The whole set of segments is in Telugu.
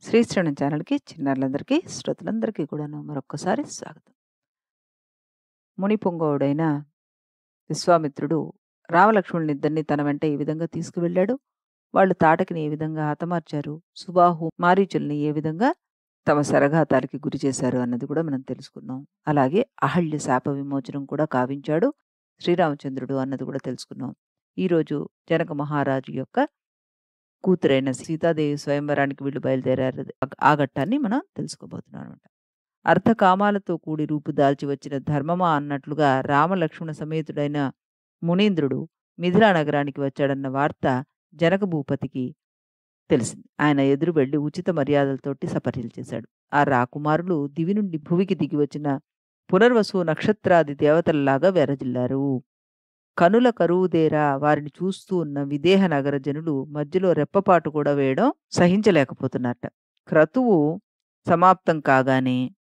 శ్రీశ్రవణం ఛానల్‌కి చిన్నారులందరికీ, శ్రోతలందరికీ కూడాను మరొక్కసారి స్వాగతం. ముని పొంగవుడైన విశ్వామిత్రుడు రామలక్ష్మణులిద్దరిని తన వెంట ఏ విధంగా తీసుకువెళ్ళాడు, వాళ్ళు తాటకిని ఏ విధంగా హతమార్చారు, సుబాహు, మారీచుల్ని ఏ విధంగా తమ శరఘాతాలకి గురి చేశారు అన్నది కూడా మనం తెలుసుకున్నాం. అలాగే అహల్య శాప విమోచనం కూడా కావించాడు శ్రీరామచంద్రుడు అన్నది కూడా తెలుసుకున్నాం. ఈరోజు జనక మహారాజు యొక్క కూతురైన సీతాదేవి స్వయంవరానికి వీళ్ళు బయలుదేరారు. ఆ ఘట్టాన్ని మనం తెలుసుకోబోతున్నాం అనమాట. అర్థకామాలతో కూడి రూపు దాల్చి వచ్చిన ధర్మమా అన్నట్లుగా రామలక్ష్మణ సమేతుడైన మునీంద్రుడు మిథిలా నగరానికి వచ్చాడన్న వార్త జనక భూపతికి తెలిసింది. ఆయన ఎదురు వెళ్లి ఉచిత మర్యాదలతోటి సపర్యలు చేశాడు. ఆ రాకుమారులు దివి నుండి భువికి దిగి వచ్చిన పునర్వసు నక్షత్రాది దేవతలలాగా వెరజిల్లారు. కనుల కరువుదేరా వారిని చూస్తూ ఉన్న విదేహ నగర జనులు మధ్యలో రెప్పపాటు కూడా వేయడం సహించలేకపోతున్నట్ట. క్రతువు సమాప్తం కాగానే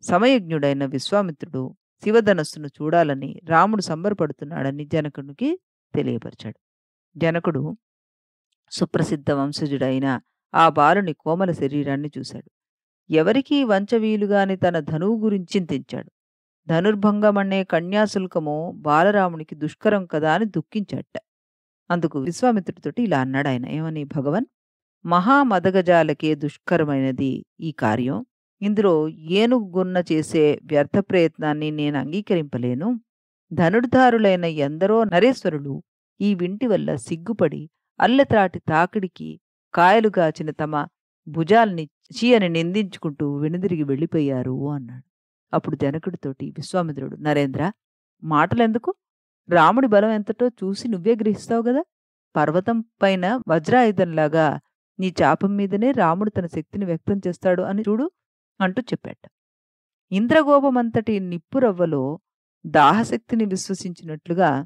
సమయజ్ఞుడైన విశ్వామిత్రుడు శివధనస్సును చూడాలని రాముడు సంబరపడుతున్నాడని జనకునికి తెలియపరిచాడు. జనకుడు సుప్రసిద్ధ వంశజుడైన ఆ బాలుని కోమల శరీరాన్ని చూశాడు. ఎవరికీ వంచవీలుగాని తన ధనువు గురించి చింతించాడు. ధనుర్భంగమనే కన్యాశుల్కము బాలరామునికి దుష్కరం కదా అని దుఃఖించట. అందుకు విశ్వామిత్రుడితోటి ఇలా అన్నాడు ఆయన. ఏమని? భగవన్, మహామదగజాలకే దుష్కరమైనది ఈ కార్యం. ఇందులో ఏనుగున్న చేసే వ్యర్థ ప్రయత్నాన్ని నేను అంగీకరింపలేను. ధనుర్ధారులైన ఎందరో నరేశ్వరులు ఈ వింటి వల్ల సిగ్గుపడి అల్లెత్రాటి తాకిడికి కాయలు గాచిన తమ భుజాల్ని చీయని నిందించుకుంటూ వెనుదిరిగి వెళ్ళిపోయారు అన్నాడు. అప్పుడు జనకుడితోటి విశ్వామిత్రుడు, నరేంద్ర, మాటలెందుకు? రాముడి బలం ఎంతటో చూసి నువ్వే గ్రహిస్తావు గదా. పర్వతం పైన వజ్రాయుధంలాగా నీ చాపం మీదనే రాముడు తన శక్తిని వ్యక్తం చేస్తాడు అని చూడు అంటూ చెప్పాట. ఇంద్రగోపమంతటి నిప్పురవ్వలో దాహశక్తిని విశ్వసించినట్లుగా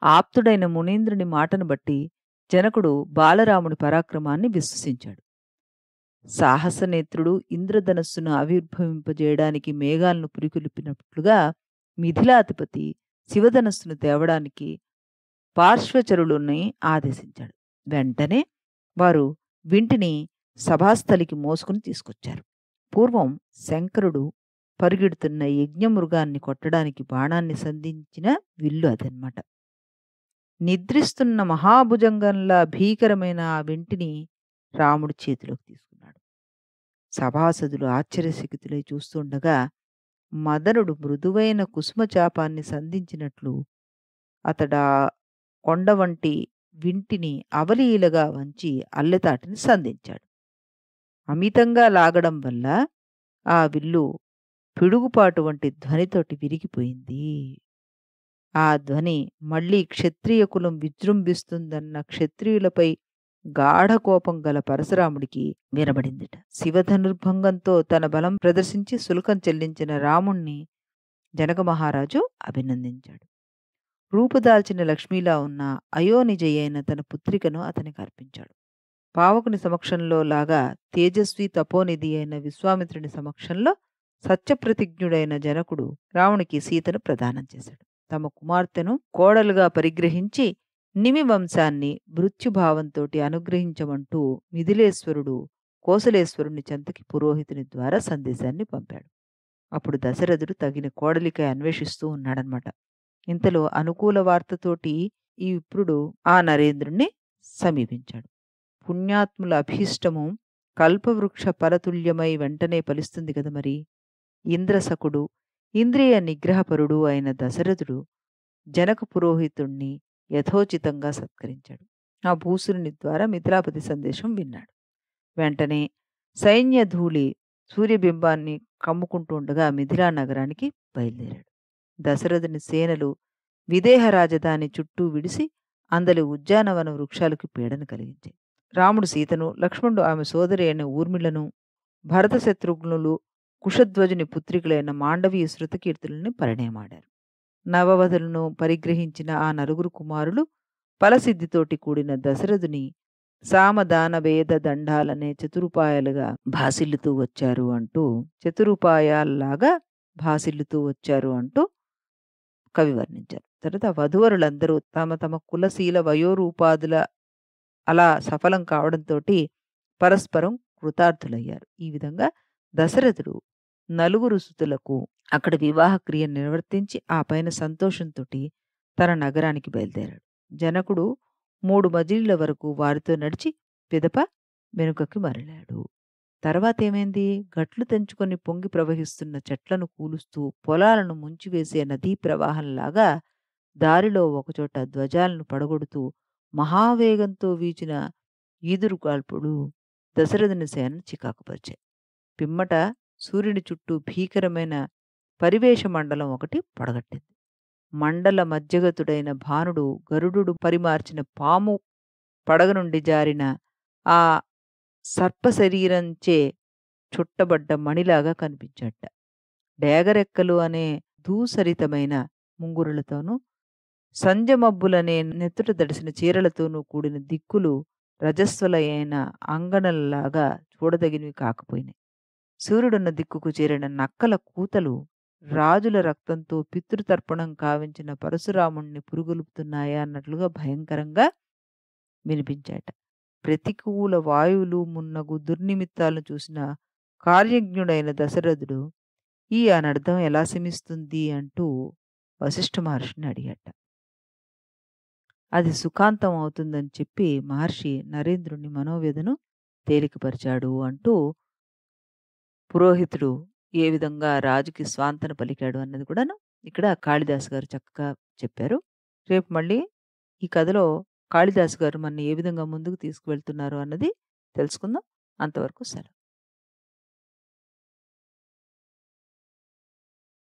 ఆప్తుడైన మునీంద్రుని మాటను బట్టి జనకుడు బాలరాముడి పరాక్రమాన్ని విశ్వసించాడు. సాహసనేత్రుడు ఇంద్రధనస్సును ఆవిర్భవింపజేయడానికి మేఘాలను పురికొల్పినట్లుగా మిథిలాధిపతి శివధనస్సును తేవడానికి పార్శ్వచరులని ఆదేశించాడు. వెంటనే వారు వింటిని సభాస్థలికి మోసుకుని తీసుకొచ్చారు. పూర్వం శంకరుడు పరుగెడుతున్న యజ్ఞమృగాన్ని కొట్టడానికి బాణాన్ని సంధించిన విల్లు అదనమాట. నిద్రిస్తున్న మహాభుజంగంలా భీకరమైన ఆ వింటిని రాముడి చేతిలోకి తీసుకున్నాడు. సభాసదులు ఆశ్చర్యచకితులై చూస్తుండగా మదనుడు మృదువైన కుసుమచాపాన్ని సంధించినట్లు అతడా కొండ వంటి వింటిని అవలీలగా వంచి అల్లెతాటిని సంధించాడు. అమితంగా లాగడం వల్ల ఆ విల్లు పిడుగుపాటు వంటి ధ్వనితోటి విరిగిపోయింది. ఆ ధ్వని మళ్ళీ క్షత్రియ కులం విజృంభిస్తుందన్న క్షత్రియులపై గాఢకోపం గల పరశురాముడికి వినబడిందిట. శివధనుర్భంగంతో తన బలం ప్రదర్శించి శుల్కం చెల్లించిన రాముణ్ణి జనక మహారాజు అభినందించాడు. రూపుదాల్చిన లక్ష్మిలా ఉన్న అయోనిజయ అయిన తన పుత్రికను అతనికి అర్పించాడు. పావకుని సమక్షంలో లాగా తేజస్వి తపోనిధి అయిన విశ్వామిత్రుని సమక్షంలో సత్యప్రతిజ్ఞుడైన జనకుడు రామునికి సీతను ప్రదానం చేశాడు. తమ కుమార్తెను కోడలుగా పరిగ్రహించి నిమి వంశాన్ని మృత్యుభావంతోటి అనుగ్రహించమంటూ మిథిలేశ్వరుడు కోసలేశ్వరుని చెంతకి పురోహితుని ద్వారా సందేశాన్ని పంపాడు. అప్పుడు దశరథుడు తగిన కోడలికై అన్వేషిస్తూ ఉన్నాడనమాట. ఇంతలో అనుకూల వార్తతోటి ఈ విప్రుడు ఆ నరేంద్రుణ్ణి సమీపించాడు. పుణ్యాత్ముల అభీష్టము కల్పవృక్ష ఫలతుల్యమై వెంటనే ఫలిస్తుంది కదా మరి. ఇంద్రసకుడు, ఇంద్రియ నిగ్రహపరుడు అయిన దశరథుడు జనక పురోహితుణ్ణి యథోచితంగా సత్కరించాడు. ఆ భూసురుని ద్వారా మిథిలాపతి సందేశం విన్నాడు. వెంటనే సైన్యధూళి సూర్యబింబాన్ని కమ్ముకుంటూ ఉండగా మిథిలా నగరానికి బయలుదేరాడు. దశరథుని సేనలు విదేహ రాజధాని చుట్టూ విడిసి అందలి ఉద్యానవన వృక్షాలకు పీడన కలిగించాయి. రాముడు సీతను, లక్ష్మణుడు ఆమె సోదరి అయిన ఊర్మిళను, భరత శత్రుఘ్నులు కుశధ్వజుని పుత్రికలైన మాండవీయ శృతకీర్తులని పరిణయమాడారు. నవవధులను పరిగ్రహించిన ఆ నలుగురు కుమారులు ఫలసిద్ధితోటి కూడిన దశరథుని సామదాన వేద దండాలనే చతురుపాయాలుగా భాసిల్లుతూ వచ్చారు అంటూ చతురుపాయాల్లాగా భాసిల్లుతూ వచ్చారు అంటూ కవి వర్ణించారు. తర్వాత వధువరులందరూ తమ తమ కులశీల వయోరూపాదుల అలా సఫలం కావడంతో పరస్పరం కృతార్థులయ్యారు. ఈ విధంగా దశరథుడు నలుగురు సుతులకు అక్కడ వివాహ క్రియ నిర్వర్తించి ఆ పైన సంతోషంతోటి తన నగరానికి బయలుదేరాడు. జనకుడు 3 మజిలీల వరకు వారితో నడిచి పిదప వెనుకకి మరలాడు. తర్వాతేమైంది? గట్లు తెంచుకొని పొంగి ప్రవహిస్తున్న చెట్లను కూలుస్తూ, పొలాలను ముంచివేసే నదీ ప్రవాహంలాగా దారిలో ఒకచోట ధ్వజాలను పడగొడుతూ మహావేగంతో వీచిన ఈదురుగాల్పులు దశరథుని సేనను చికాకుపరిచాయి. పిమ్మట సూర్యుని చుట్టూ భీకరమైన పరివేష మండలం ఒకటి పడగట్టింది. మండల మధ్యగతుడైన భానుడు గరుడు పరిమార్చిన పాము పడగ నుండి జారిన ఆ సర్పశరీరంచే చుట్టబడ్డ మణిలాగా కనిపించాడట. డేగరెక్కలు అనే ధూసరితమైన ముంగురులతోనూ, సంజమబ్బులనే నెత్తుట దడిసిన చీరలతోనూ కూడిన దిక్కులు రజస్వలయైన అంగనల్లాగా చూడదగినవి కాకపోయినాయి. సూర్యుడున్న దిక్కుకు చేరిన నక్కల కూతలు రాజుల రక్తంతో పితృతర్పణం కావించిన పరశురాముణ్ణి పురుగొల్పుతున్నాయా అన్నట్లుగా భయంకరంగా వినిపించాయట. ప్రతికూల వాయువులు మున్నగు దుర్నిమిత్తాలను చూసిన కార్యజ్ఞుడైన దశరథుడు ఈ అనర్థం ఎలా శమిస్తుంది అంటూ వశిష్ఠ మహర్షిని అడిగాట. అది సుఖాంతం అవుతుందని చెప్పి మహర్షి నరేంద్రుని మనోవేదను తేలికపరిచాడు అంటూ పురోహితుడు ఏ విధంగా రాజుకి స్వాంతన పలికాడు అన్నది కూడాను ఇక్కడ కాళిదాసు గారు చక్కగా చెప్పారు. రేపు మళ్ళీ ఈ కథలో కాళిదాసు గారు మనని ఏ విధంగా ముందుకు తీసుకువెళ్తున్నారు అన్నది తెలుసుకుందాం. అంతవరకు సెలవు.